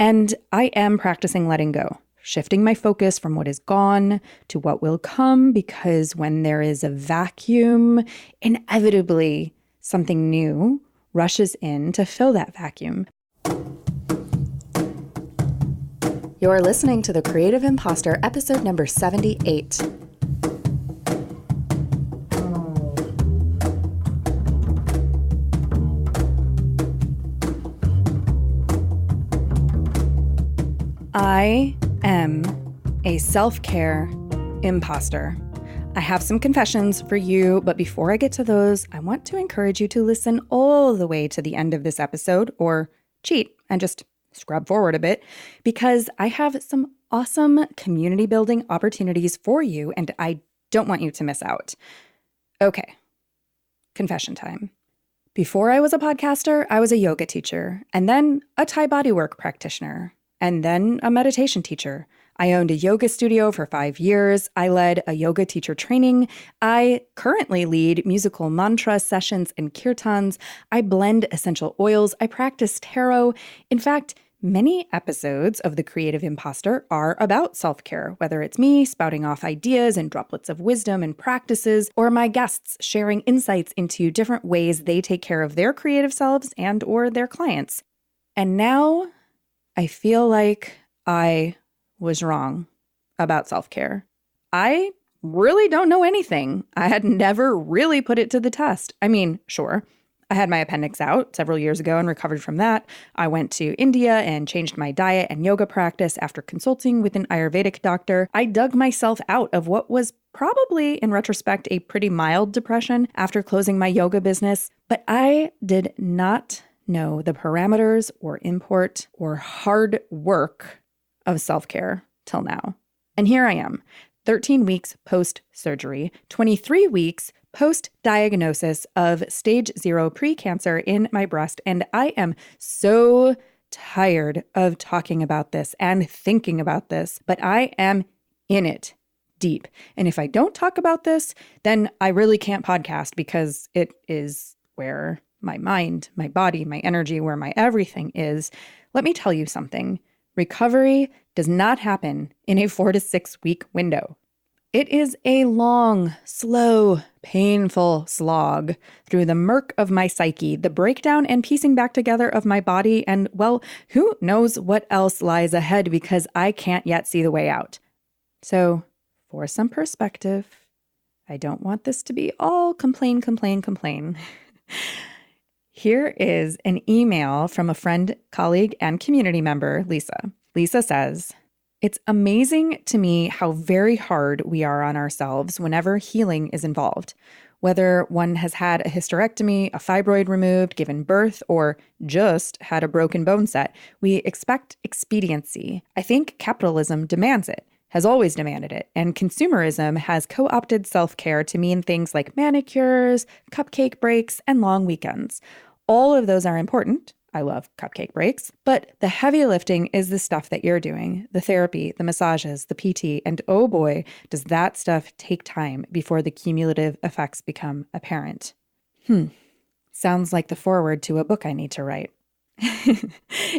And I am practicing letting go, shifting my focus from what is gone to what will come, because when there is a vacuum, inevitably something new rushes in to fill that vacuum. You're listening to the Creative Impostor, episode number 78. I am a self-care imposter. I have some confessions for you, but before I get to those, I want to encourage you to listen all the way to the end of this episode, or cheat and just scrub forward a bit, because I have some awesome community building opportunities for you, and I don't want you to miss out. Okay, confession time. Before I was a podcaster, I was a yoga teacher, and then a Thai Bodywork practitioner, and then a meditation teacher. I owned a yoga studio for 5 years. I led a yoga teacher training. I currently lead musical mantra sessions and kirtans. I blend essential oils. I practice tarot. In fact, many episodes of The Creative Impostor are about self-care, whether it's me spouting off ideas and droplets of wisdom and practices, or my guests sharing insights into different ways they take care of their creative selves and or their clients. And now I feel like I was wrong about self-care. I really don't know anything. I had never really put it to the test. I mean, sure, I had my appendix out several years ago and recovered from that. I went to India and changed my diet and yoga practice after consulting with an Ayurvedic doctor. I dug myself out of what was probably, in retrospect, a pretty mild depression after closing my yoga business. But I did not know the parameters or import or hard work of self-care till now. And here I am, 13 weeks post-surgery, 23 weeks post-diagnosis of stage 0 pre-cancer in my breast, and I am so tired of talking about this and thinking about this, but I am in it deep. And if I don't talk about this, then I really can't podcast, because it is where my mind, my body, my energy, where my everything is. Let me tell you something. Recovery does not happen in a 4 to 6 week window. It is a long, slow, painful slog through the murk of my psyche, the breakdown and piecing back together of my body, and, well, who knows what else lies ahead, because I can't yet see the way out. So, for some perspective, I don't want this to be all complain. Here is an email from a friend, colleague, and community member, Lisa. Lisa says, "It's amazing to me how very hard we are on ourselves whenever healing is involved. Whether one has had a hysterectomy, a fibroid removed, given birth, or just had a broken bone set, we expect expediency. I think capitalism demands it, has always demanded it, and consumerism has co-opted self-care to mean things like manicures, cupcake breaks, and long weekends. All of those are important. I love cupcake breaks. But the heavy lifting is the stuff that you're doing, the therapy, the massages, the PT, and oh boy, does that stuff take time before the cumulative effects become apparent." Sounds like the foreword to a book I need to write.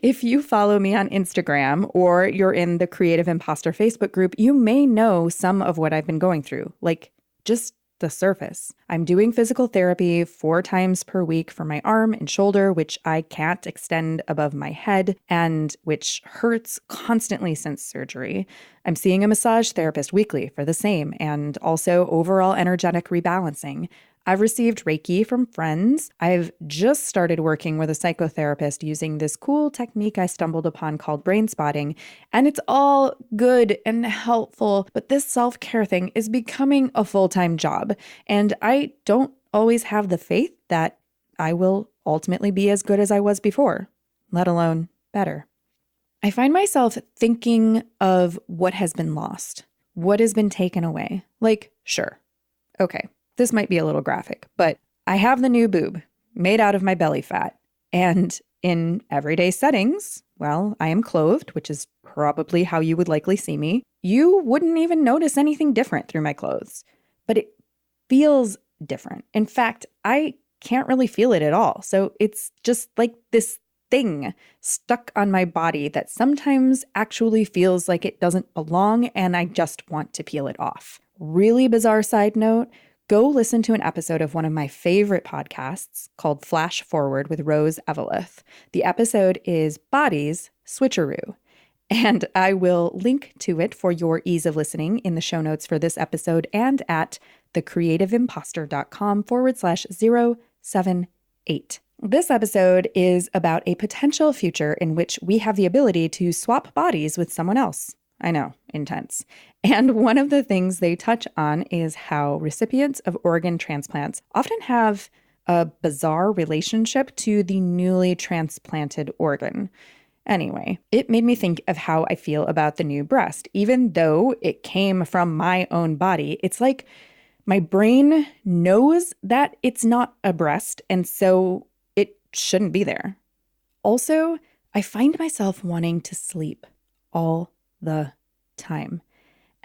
If you follow me on Instagram or you're in the Creative Impostor Facebook group, you may know some of what I've been going through, like just the surface. I'm doing physical therapy 4 times per week for my arm and shoulder, which I can't extend above my head and which hurts constantly since surgery. I'm seeing a massage therapist weekly for the same, and also overall energetic rebalancing. I've received Reiki from friends. I've just started working with a psychotherapist using this cool technique I stumbled upon called brain spotting, and it's all good and helpful, but this self-care thing is becoming a full-time job, and I don't always have the faith that I will ultimately be as good as I was before, let alone better. I find myself thinking of what has been lost, what has been taken away. Like, sure, okay, this might be a little graphic, but I have the new boob made out of my belly fat. And in everyday settings, well, I am clothed, which is probably how you would likely see me. You wouldn't even notice anything different through my clothes, but it feels different. In fact, I can't really feel it at all. So it's just like this thing stuck on my body that sometimes actually feels like it doesn't belong and I just want to peel it off. Really bizarre side note, go listen to an episode of one of my favorite podcasts called Flash Forward with Rose Eveleth. The episode is Bodies Switcheroo. And I will link to it for your ease of listening in the show notes for this episode and at thecreativeimpostor.com/078. This episode is about a potential future in which we have the ability to swap bodies with someone else. I know, intense. And one of the things they touch on is how recipients of organ transplants often have a bizarre relationship to the newly transplanted organ. Anyway, it made me think of how I feel about the new breast. Even though it came from my own body, it's like my brain knows that it's not a breast, and so it shouldn't be there. Also, I find myself wanting to sleep all the time.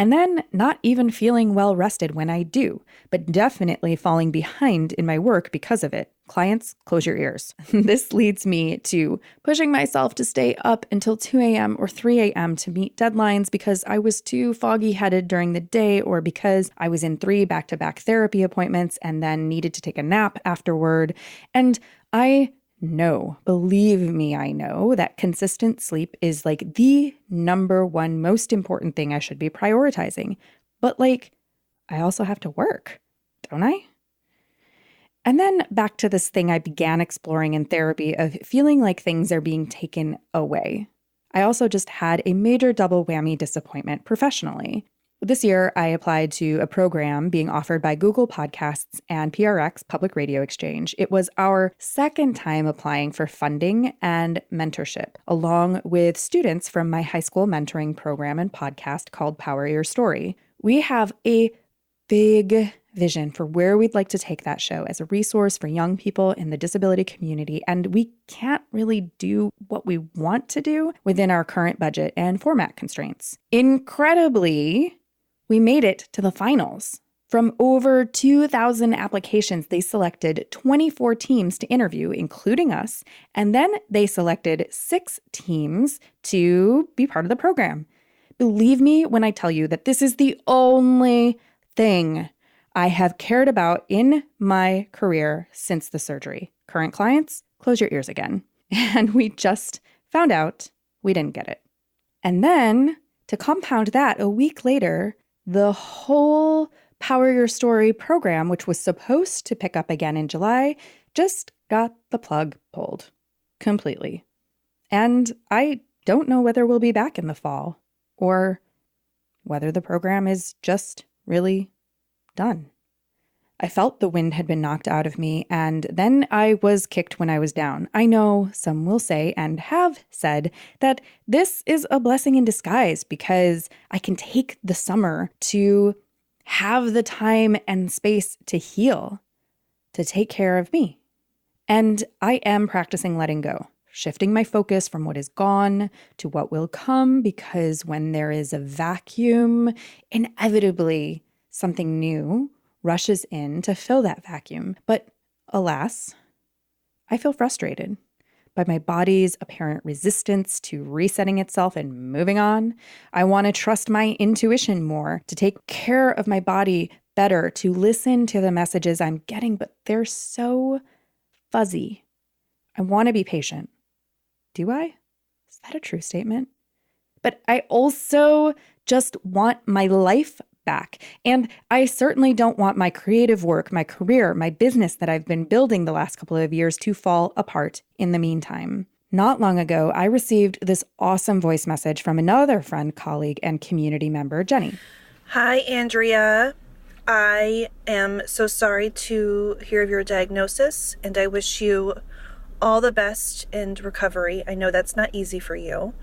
And then not even feeling well rested when I do, but definitely falling behind in my work because of it. Clients, close your ears. This leads me to pushing myself to stay up until 2 a.m. or 3 a.m. to meet deadlines because I was too foggy-headed during the day or because I was in 3 back-to-back therapy appointments and then needed to take a nap afterward. And I know, believe me, I know that consistent sleep is like the number one most important thing I should be prioritizing. But like, I also have to work, don't I? And then back to this thing I began exploring in therapy of feeling like things are being taken away. I also just had a major double whammy disappointment professionally. This year, I applied to a program being offered by Google Podcasts and PRX Public Radio Exchange. It was our second time applying for funding and mentorship, along with students from my high school mentoring program and podcast called Power Your Story. We have a big vision for where we'd like to take that show as a resource for young people in the disability community, and we can't really do what we want to do within our current budget and format constraints. Incredibly, we made it to the finals. From over 2,000 applications, they selected 24 teams to interview, including us, and then they selected 6 teams to be part of the program. Believe me when I tell you that this is the only thing I have cared about in my career since the surgery. Current clients, close your ears again. And we just found out we didn't get it. And then, to compound that, a week later, the whole Power Your Story program, which was supposed to pick up again in July, just got the plug pulled completely. And I don't know whether we'll be back in the fall or whether the program is just really done. I felt the wind had been knocked out of me, and then I was kicked when I was down. I know some will say, and have said, that this is a blessing in disguise because I can take the summer to have the time and space to heal, to take care of me. And I am practicing letting go, shifting my focus from what is gone to what will come, because when there is a vacuum, inevitably something new rushes in to fill that vacuum. But alas, I feel frustrated by my body's apparent resistance to resetting itself and moving on. I want to trust my intuition more, to take care of my body better, to listen to the messages I'm getting, but they're so fuzzy. I want to be patient. Do I? Is that a true statement? But I also just want my life back. And I certainly don't want my creative work, my career, my business that I've been building the last couple of years to fall apart in the meantime. Not long ago, I received this awesome voice message from another friend, colleague, and community member, Jenny. Hi, Andrea. I am so sorry to hear of your diagnosis, and I wish you all the best in recovery. I know that's not easy for you.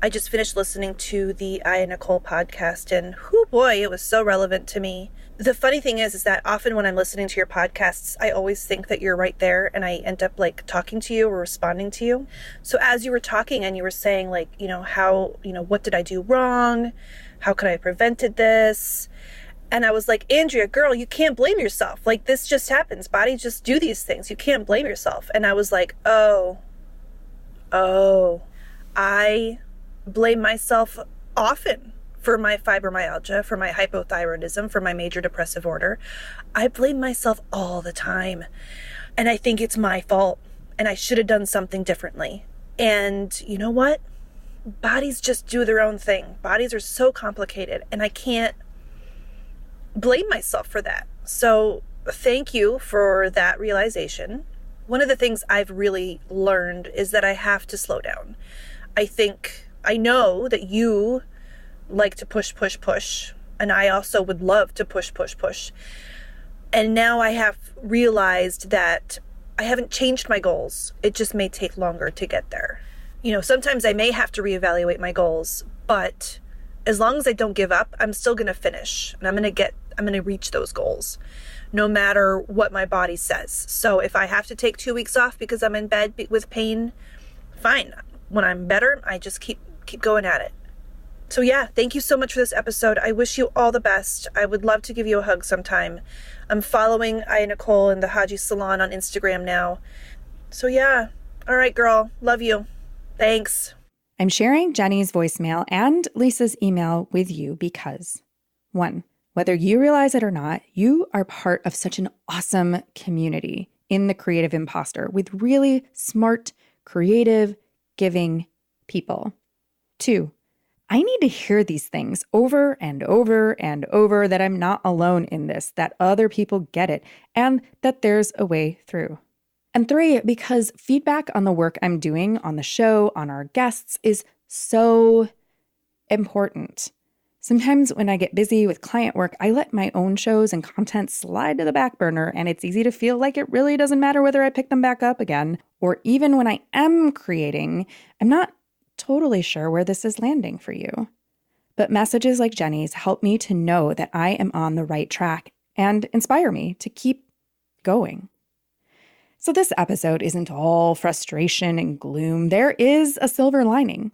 I just finished listening to the I and Nicole podcast, and whoo boy, it was so relevant to me. The funny thing is that often when I'm listening to your podcasts, I always think that you're right there, and I end up like talking to you or responding to you. So as you were talking and you were saying like, how, what did I do wrong? How could I have prevented this? And I was like, Andrea, girl, you can't blame yourself. Like, this just happens. Bodies just do these things. You can't blame yourself. And I was like, oh, Oh, I blame myself often for my fibromyalgia, for my hypothyroidism, for my major depressive order. I blame myself all the time. And I think it's my fault. And I should have done something differently. And you know what? Bodies just do their own thing. Bodies are so complicated. And I can't blame myself for that. So thank you for that realization. One of the things I've really learned is that I have to slow down. I know that you like to push, push, push. And I also would love to push, push, push. And now I have realized that I haven't changed my goals. It just may take longer to get there. You know, sometimes I may have to reevaluate my goals, but as long as I don't give up, I'm still going to finish. And I'm going to reach those goals no matter what my body says. So if I have to take 2 weeks off because I'm in bed with pain, fine. When I'm better, I just keep going at it. So yeah, thank you so much for this episode. I wish you all the best. I would love to give you a hug sometime. I'm following Nicole in the Haji Salon on Instagram now. So yeah, all right, girl. Love you. Thanks. I'm sharing Jenny's voicemail and Lisa's email with you because, 1, whether you realize it or not, you are part of such an awesome community in the Creative Impostor with really smart, creative, giving people. 2, I need to hear these things over and over and over, that I'm not alone in this, that other people get it, and that there's a way through. And 3, because feedback on the work I'm doing on the show, on our guests, is so important. Sometimes when I get busy with client work, I let my own shows and content slide to the back burner, and it's easy to feel like it really doesn't matter whether I pick them back up again. Or even when I am creating, I'm not totally sure where this is landing for you. But messages like Jenny's help me to know that I am on the right track and inspire me to keep going. So this episode isn't all frustration and gloom. There is a silver lining.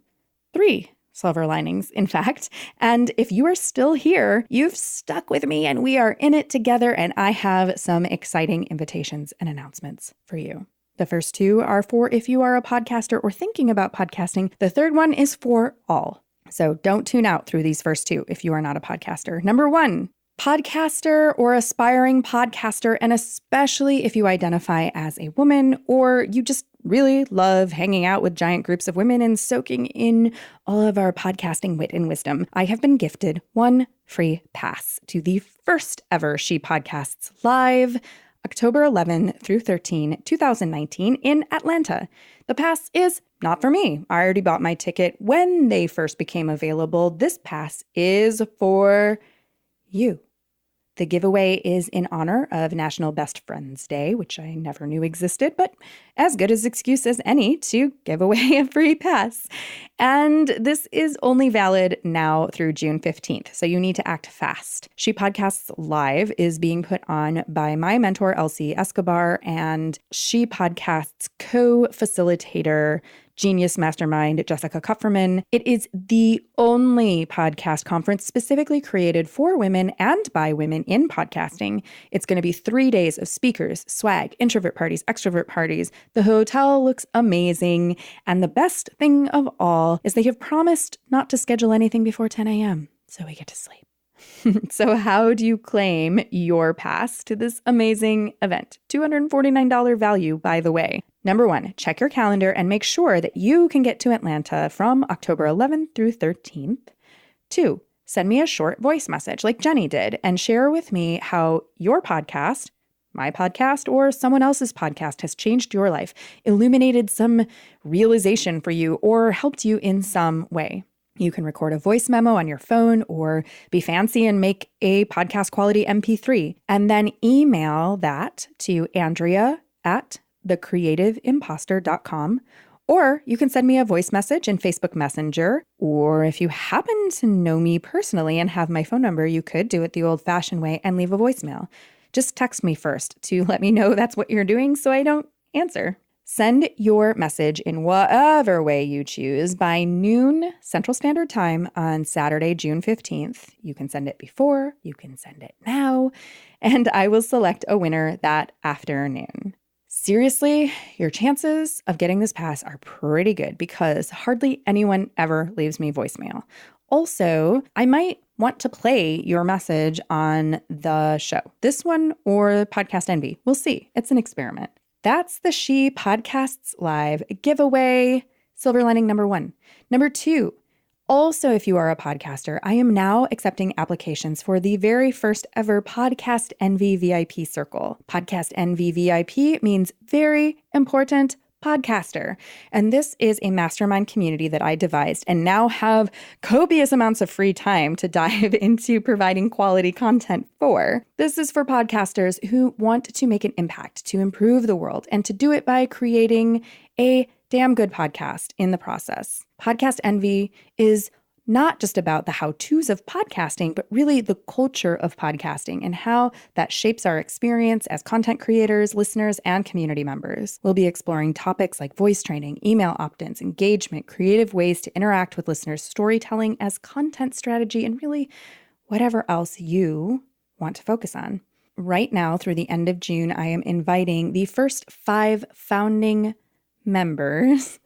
3 silver linings, in fact. And if you are still here, you've stuck with me and we are in it together, and I have some exciting invitations and announcements for you. The first 2 are for if you are a podcaster or thinking about podcasting. The third one is for all. So don't tune out through these first 2 if you are not a podcaster. Number 1, podcaster or aspiring podcaster, and especially if you identify as a woman or you just really love hanging out with giant groups of women and soaking in all of our podcasting wit and wisdom, I have been gifted 1 free pass to the first ever She Podcasts Live, October 11 through 13, 2019 in Atlanta. The pass is not for me. I already bought my ticket when they first became available. This pass is for you. The giveaway is in honor of National Best Friends Day, which I never knew existed, but as good as excuse as any to give away a free pass. And this is only valid now through June 15th, so you need to act fast. She Podcasts Live is being put on by my mentor, Elsie Escobar, and She Podcasts co-facilitator, genius mastermind Jessica Kupferman. It is the only podcast conference specifically created for women and by women in podcasting. It's going to be 3 days of speakers, swag, introvert parties, extrovert parties. The hotel looks amazing. And the best thing of all is they have promised not to schedule anything before 10 a.m. so we get to sleep. So how do you claim your pass to this amazing event? $249 value, by the way. Number 1, check your calendar and make sure that you can get to Atlanta from October 11th through 13th. 2, send me a short voice message like Jenny did and share with me how your podcast, my podcast, or someone else's podcast has changed your life, illuminated some realization for you, or helped you in some way. You can record a voice memo on your phone or be fancy and make a podcast quality MP3 and then email that to Andrea@thecreativeimpostor.com. Or you can send me a voice message in Facebook Messenger. Or if you happen to know me personally and have my phone number, you could do it the old-fashioned way and leave a voicemail. Just text me first to let me know that's what you're doing so I don't answer. Send your message in whatever way you choose by noon Central Standard Time on Saturday, June 15th. You can send it before, you can send it now, and I will select a winner that afternoon. seriously, your chances of getting this pass are pretty good because hardly anyone ever leaves me voicemail. Also, I might want to play your message on the show, this one or Podcast Envy. We'll see. It's an experiment. That's the She Podcasts Live giveaway, silver lining number 1. Number 2, also, if you are a podcaster, I am now accepting applications for the very first ever Podcast Envy VIP Circle. Podcast Envy VIP means very important podcaster. And this is a mastermind community that I devised and now have copious amounts of free time to dive into providing quality content for. This is for podcasters who want to make an impact, to improve the world, and to do it by creating a damn good podcast in the process. Podcast Envy is not just about the how-tos of podcasting, but really the culture of podcasting and how that shapes our experience as content creators, listeners, and community members. We'll be exploring topics like voice training, email opt-ins, engagement, creative ways to interact with listeners, storytelling as content strategy, and really whatever else you want to focus on. Right now, through the end of June, I am inviting the first 5 founding members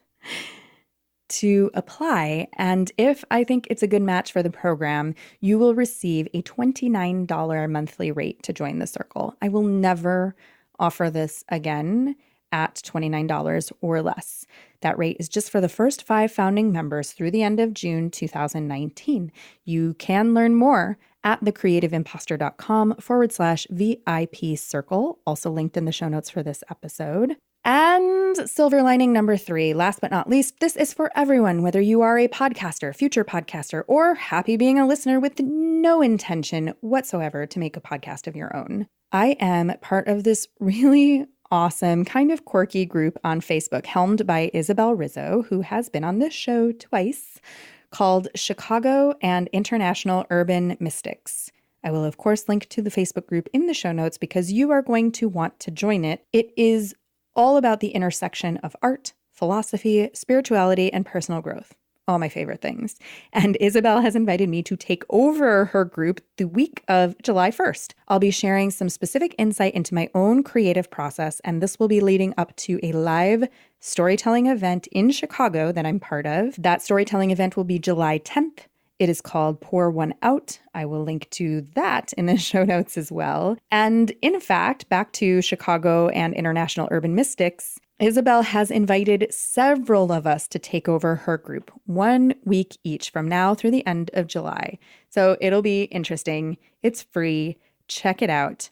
to apply. And if I think it's a good match for the program, you will receive a $29 monthly rate to join the circle. I will never offer this again at $29 or less. That rate is just for the first 5 founding members through the end of June 2019. You can learn more at thecreativeimpostor.com/VIP circle, also linked in the show notes for this episode. And silver lining number 3, last but not least, this is for everyone, whether you are a podcaster, future podcaster, or happy being a listener with no intention whatsoever to make a podcast of your own. I am part of this really awesome, kind of quirky group on Facebook, helmed by Isabel Rizzo, who has been on this show twice, called Chicago and International Urban Mystics. I will, of course, link to the Facebook group in the show notes because you are going to want to join it. It is all about the intersection of art, philosophy, spirituality, and personal growth. All my favorite things. And Isabel has invited me to take over her group the week of July 1st. I'll be sharing some specific insight into my own creative process, and this will be leading up to a live storytelling event in Chicago that I'm part of. That storytelling event will be July 10th. It is called Pour One Out. I will link to that in the show notes as well. And in fact, back to Chicago and International Urban Mystics, Isabel has invited several of us to take over her group 1 week each from now through the end of July. So it'll be interesting. It's free. Check it out.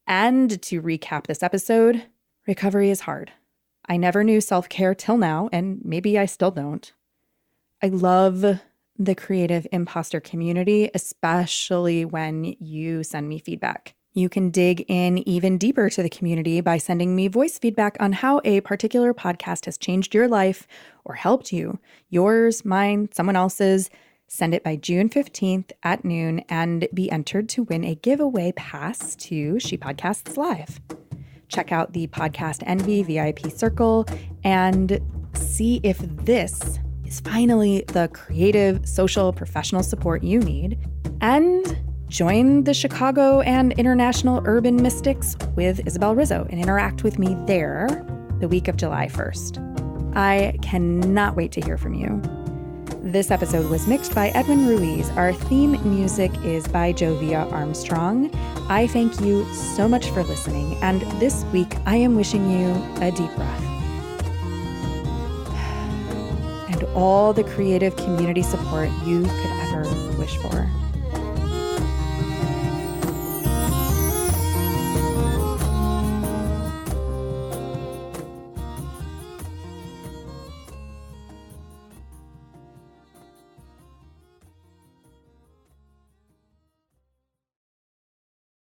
And to recap this episode, recovery is hard. I never knew self-care till now, and maybe I still don't. I love the Creative Impostor community, especially when you send me feedback. You can dig in even deeper to the community by sending me voice feedback on how a particular podcast has changed your life or helped you. Yours, mine, someone else's. Send it by June 15th at noon and be entered to win a giveaway pass to She Podcasts Live. Check out the Podcast Envy VIP Circle and see if this is finally the creative, social, professional support you need. And join the Chicago and International Urban Mystics with Isabel Rizzo and interact with me there the week of July 1st. I cannot wait to hear from you. This episode was mixed by Edwin Ruiz. Our theme music is by Jovia Armstrong. I thank you so much for listening. And this week, I am wishing you a deep breath. And all the creative community support you could ever wish for.